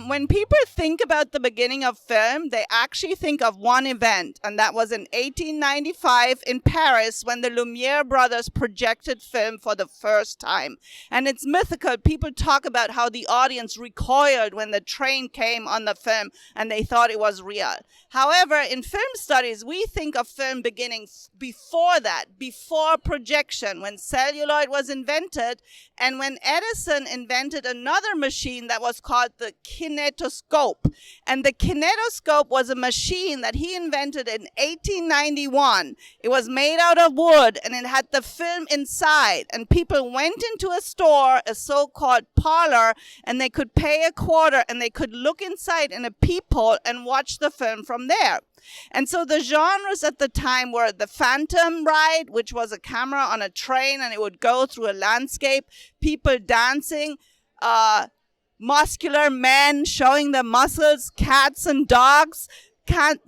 when people think about the beginning of film, they actually think of one event, and that was in 1895 in Paris when the Lumiere brothers projected film for the first time. And it's mythical. People talk about how the audience recoiled when the train came on the film and they thought it was real. However, in film studies, we think of film beginning before that, before projection, when celluloid was invented and when Edison invented another machine that was called the kinetoscope. And the kinetoscope was a machine that he invented in 1891. It was made out of wood and it had the film inside. And people went into a store, a so-called parlor, and they could pay a quarter and they could look inside in a peephole and watch the film from there. And so the genres at the time were the phantom ride, which was a camera on a train and it would go through a landscape, people dancing, muscular men showing their muscles, cats and dogs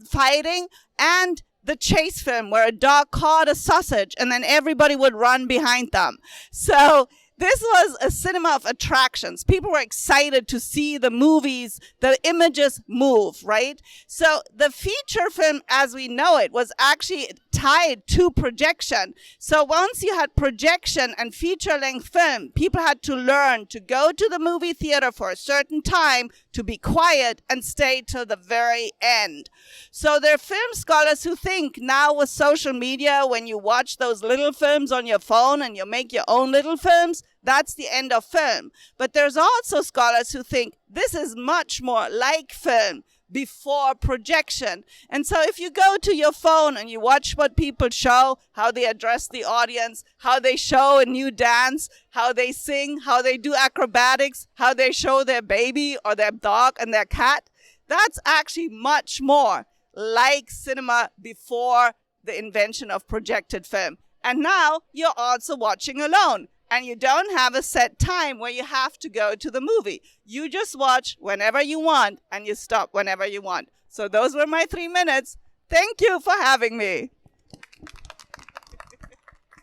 fighting, and the chase film where a dog caught a sausage and then everybody would run behind them. So this was a cinema of attractions. People were excited to see the movies, the images move, right? So the feature film, as we know it, was actually tied to projection. So once you had projection and feature-length film, people had to learn to go to the movie theater for a certain time, to be quiet and stay till the very end. So there are film scholars who think now with social media, when you watch those little films on your phone and you make your own little films, that's the end of film. But there's also scholars who think this is much more like film before projection. And so if you go to your phone and you watch what people show, how they address the audience, how they show a new dance, how they sing, how they do acrobatics, how they show their baby or their dog and their cat, that's actually much more like cinema before the invention of projected film. And now you're also watching alone. And you don't have a set time where you have to go to the movie. You just watch whenever you want and you stop whenever you want. So those were my 3 minutes. Thank you for having me.